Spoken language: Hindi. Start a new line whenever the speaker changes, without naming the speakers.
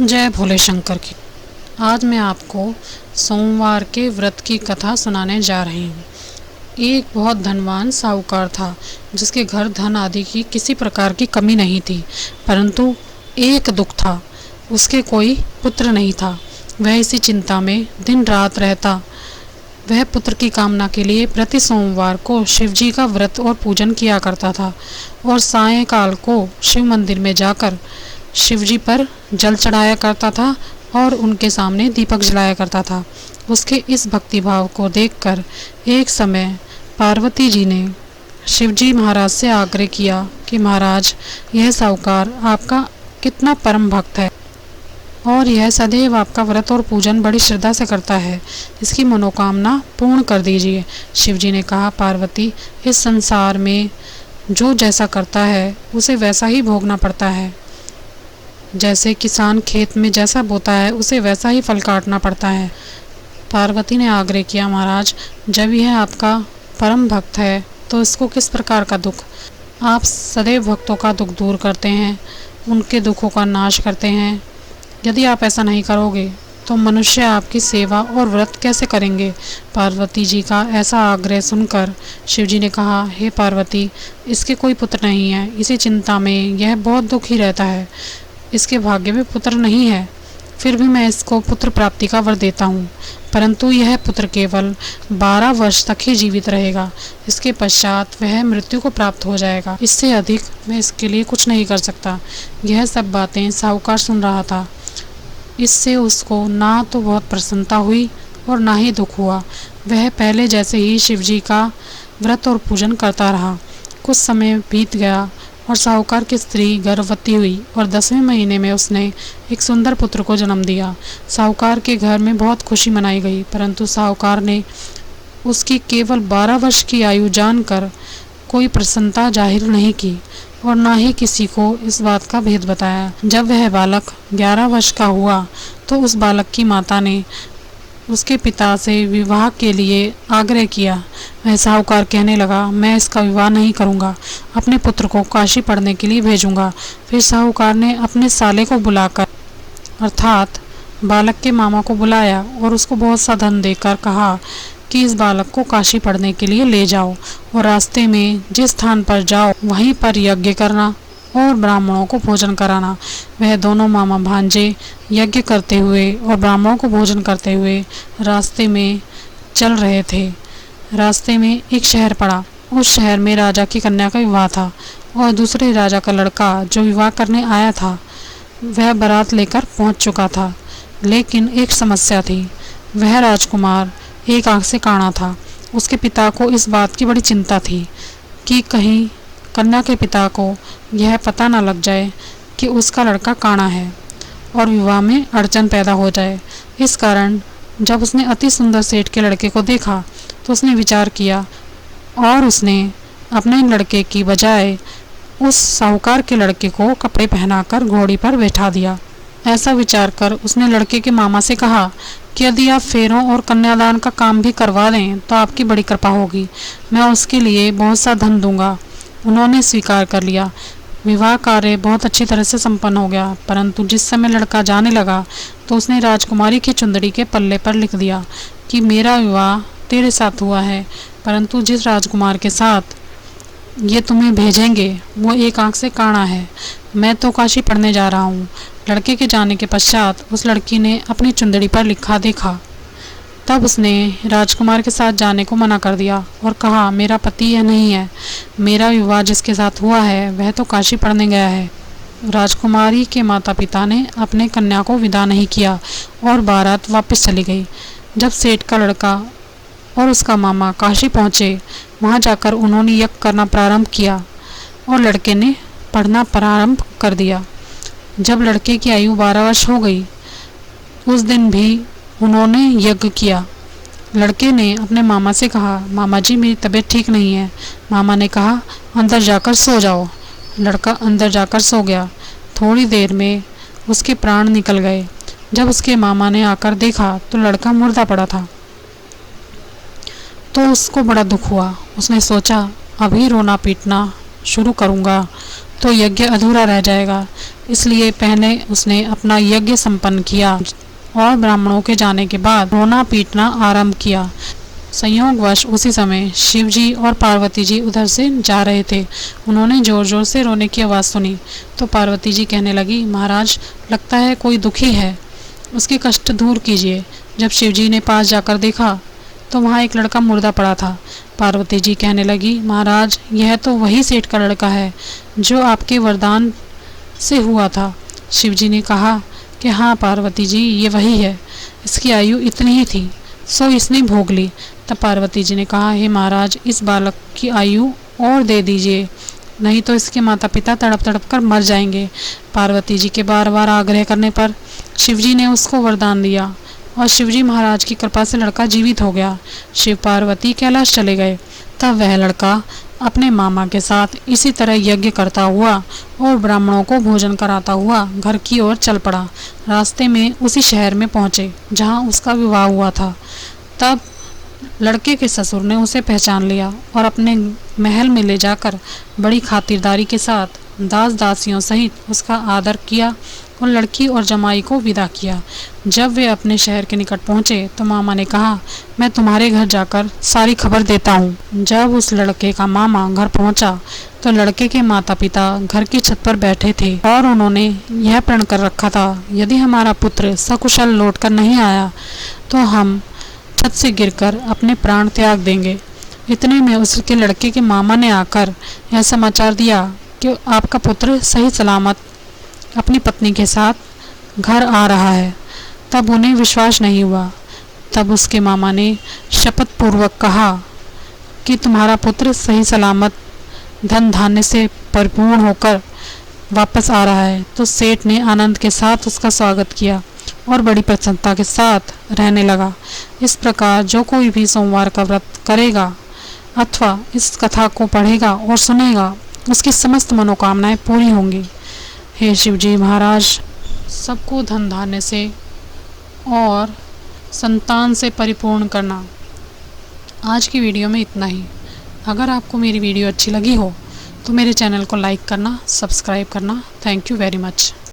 जय भोले शंकर की। आज मैं आपको सोमवार के व्रत की कथा सुनाने जा रही हूँ। एक बहुत धनवान साहूकार था जिसके घर धन आदि की किसी प्रकार की कमी नहीं थी, परंतु एक दुख था, उसके कोई पुत्र नहीं था। वह इसी चिंता में दिन रात रहता। वह पुत्र की कामना के लिए प्रति सोमवार को शिव जी का व्रत और पूजन किया करता था और सायंकाल को शिव मंदिर में जाकर शिव जी पर जल चढ़ाया करता था और उनके सामने दीपक जलाया करता था। उसके इस भक्तिभाव को देखकर एक समय पार्वती जी ने शिव जी महाराज से आग्रह किया कि महाराज, यह साहूकार आपका कितना परम भक्त है और यह सदैव आपका व्रत और पूजन बड़ी श्रद्धा से करता है, इसकी मनोकामना पूर्ण कर दीजिए। शिव जी ने कहा, पार्वती, इस संसार में जो जैसा करता है उसे वैसा ही भोगना पड़ता है। जैसे किसान खेत में जैसा बोता है उसे वैसा ही फल काटना पड़ता है। पार्वती ने आग्रह किया, महाराज, जब यह आपका परम भक्त है तो इसको किस प्रकार का दुख? आप सदैव भक्तों का दुख दूर करते हैं, उनके दुखों का नाश करते हैं। यदि आप ऐसा नहीं करोगे तो मनुष्य आपकी सेवा और व्रत कैसे करेंगे? पार्वती जी का ऐसा आग्रह सुनकर शिव जी ने कहा, हे पार्वती, इसके कोई पुत्र नहीं है, इसी चिंता में यह बहुत दुखी रहता है। इसके भाग्य में पुत्र नहीं है, फिर भी मैं इसको पुत्र प्राप्ति का वर देता हूँ, परंतु यह पुत्र केवल 12 वर्ष तक ही जीवित रहेगा। इसके पश्चात वह मृत्यु को प्राप्त हो जाएगा। इससे अधिक मैं इसके लिए कुछ नहीं कर सकता। यह सब बातें साहूकार सुन रहा था। इससे उसको ना तो बहुत प्रसन्नता हुई और ना ही दुख हुआ। वह पहले जैसे ही शिव जी का व्रत और पूजन करता रहा। कुछ समय बीत गया और साहूकार की स्त्री गर्भवती हुई और 10वें महीने में उसने एक सुंदर पुत्र को जन्म दिया। साहूकार के घर में बहुत खुशी मनाई गई, परंतु साहूकार ने उसकी केवल 12 वर्ष की आयु जानकर कोई प्रसन्नता जाहिर नहीं की और ना ही किसी को इस बात का भेद बताया। जब वह बालक 11 वर्ष का हुआ तो उस बालक की माता ने उसके पिता से विवाह के लिए आग्रह किया। वह साहूकार कहने लगा, मैं इसका विवाह नहीं करूंगा, अपने पुत्र को काशी पढ़ने के लिए भेजूंगा। फिर साहूकार ने अपने साले को बुलाकर अर्थात बालक के मामा को बुलाया और उसको बहुत सा धन देकर कहा कि इस बालक को काशी पढ़ने के लिए ले जाओ और रास्ते में जिस स्थान पर जाओ वहीं पर यज्ञ करना और ब्राह्मणों को भोजन कराना। वह दोनों मामा भांजे यज्ञ करते हुए और ब्राह्मणों को भोजन करते हुए रास्ते में चल रहे थे। रास्ते में एक शहर पड़ा। उस शहर में राजा की कन्या का विवाह था और दूसरे राजा का लड़का जो विवाह करने आया था वह बारात लेकर पहुंच चुका था। लेकिन एक समस्या थी, वह राजकुमार एक आंख से काना था। उसके पिता को इस बात की बड़ी चिंता थी कि कहीं कन्या के पिता को यह पता न लग जाए कि उसका लड़का काना है और विवाह में अड़चन पैदा हो जाए। इस कारण जब उसने अति सुंदर सेठ के लड़के को देखा तो उसने विचार किया और उसने अपने लड़के की बजाय उस साहूकार के लड़के को कपड़े पहनाकर घोड़ी पर बैठा दिया। ऐसा विचार कर उसने लड़के के मामा से कहा कि यदि आप फेरों और कन्यादान का काम भी करवा दें तो आपकी बड़ी कृपा होगी, मैं उसके लिए बहुत सा धन दूंगा। उन्होंने स्वीकार कर लिया। विवाह कार्य बहुत अच्छी तरह से संपन्न हो गया, परंतु जिस समय लड़का जाने लगा तो उसने राजकुमारी की चुंदड़ी के पल्ले पर लिख दिया कि मेरा विवाह तेरे साथ हुआ है, परंतु जिस राजकुमार के साथ ये तुम्हें भेजेंगे वो एक आंख से काना है। मैं तो काशी पढ़ने जा रहा हूँ। लड़के के जाने के पश्चात उस लड़की ने अपनी चुंदड़ी पर लिखा देखा, तब उसने राजकुमार के साथ जाने को मना कर दिया और कहा, मेरा पति यह नहीं है, मेरा विवाह जिसके साथ हुआ है वह तो काशी पढ़ने गया है। राजकुमारी के माता पिता ने अपने कन्या को विदा नहीं किया और बारात वापस चली गई। जब सेठ का लड़का और उसका मामा काशी पहुँचे, वहाँ जाकर उन्होंने यज्ञ करना प्रारंभ किया और लड़के ने पढ़ना प्रारंभ कर दिया। जब लड़के की आयु 12 वर्ष हो गई, उस दिन भी उन्होंने यज्ञ किया। लड़के ने अपने मामा से कहा, मामा जी, मेरी तबीयत ठीक नहीं है। मामा ने कहा, अंदर जाकर सो जाओ। लड़का अंदर जाकर सो गया। थोड़ी देर में उसके प्राण निकल गए। जब उसके मामा ने आकर देखा तो लड़का मुर्दा पड़ा था, तो उसको बड़ा दुख हुआ। उसने सोचा, अभी रोना पीटना शुरू करूँगा, तो यज्ञ अधूरा रह जाएगा। इसलिए पहले उसने अपना यज्ञ संपन्न किया और ब्राह्मणों के जाने के बाद रोना पीटना आरंभ किया। संयोगवश उसी समय शिवजी और पार्वती जी उधर से जा रहे थे। उन्होंने जोर जोर से रोने की आवाज़ सुनी तो पार्वती जी कहने लगी, महाराज लगता है कोई दुखी है, उसके कष्ट दूर कीजिए। जब शिवजी ने पास जाकर देखा तो वहाँ एक लड़का मुर्दा पड़ा था। पार्वती जी कहने लगी, महाराज यह तो वही सेठ का लड़का है जो आपके वरदान से हुआ था। शिवजी ने कहा कि हाँ पार्वती जी, ये वही है, इसकी आयु इतनी ही थी सो इसने भोग ली। तब पार्वती जी ने कहा, हे महाराज इस बालक की आयु और दे दीजिए, नहीं तो इसके माता पिता तड़प तड़प कर मर जाएंगे। पार्वती जी के बार बार आग्रह करने पर शिवजी ने उसको वरदान दिया और शिवजी महाराज की कृपा से लड़का जीवित हो गया। शिव पार्वती कैलाश चले गए। तब वह लड़का अपने मामा के साथ इसी तरह यज्ञ करता हुआ और ब्राह्मणों को भोजन कराता हुआ घर की ओर चल पड़ा। रास्ते में उसी शहर में पहुँचे जहाँ उसका विवाह हुआ था। तब लड़के के ससुर ने उसे पहचान लिया और अपने महल में ले जाकर बड़ी खातिरदारी के साथ दास दासियों सहित उसका आदर किया और लड़की और जमाई को विदा किया। जब वे अपने शहर के निकट पहुँचे तो मामा ने कहा, मैं तुम्हारे घर जाकर सारी खबर देता हूँ। जब उस लड़के का मामा घर पहुँचा तो लड़के के माता पिता घर की छत पर बैठे थे और उन्होंने यह प्रण कर रखा था, यदि हमारा पुत्र सकुशल लौटकर नहीं आया तो हम छत से गिरकर अपने प्राण त्याग देंगे। इतने में उसके लड़के के मामा ने आकर यह समाचार दिया कि आपका पुत्र सही सलामत अपनी पत्नी के साथ घर आ रहा है। तब उन्हें विश्वास नहीं हुआ। तब उसके मामा ने शपथ पूर्वक कहा कि तुम्हारा पुत्र सही सलामत धन धान्य से परिपूर्ण होकर वापस आ रहा है। तो सेठ ने आनंद के साथ उसका स्वागत किया और बड़ी प्रसन्नता के साथ रहने लगा। इस प्रकार जो कोई भी सोमवार का व्रत करेगा अथवा इस कथा को पढ़ेगा और सुनेगा, उसकी समस्त मनोकामनाएं पूरी होंगी। हे शिवजी महाराज, सबको धन धान्य से और संतान से परिपूर्ण करना। आज की वीडियो में इतना ही। अगर आपको मेरी वीडियो अच्छी लगी हो तो मेरे चैनल को लाइक करना, सब्सक्राइब करना। Thank you very much.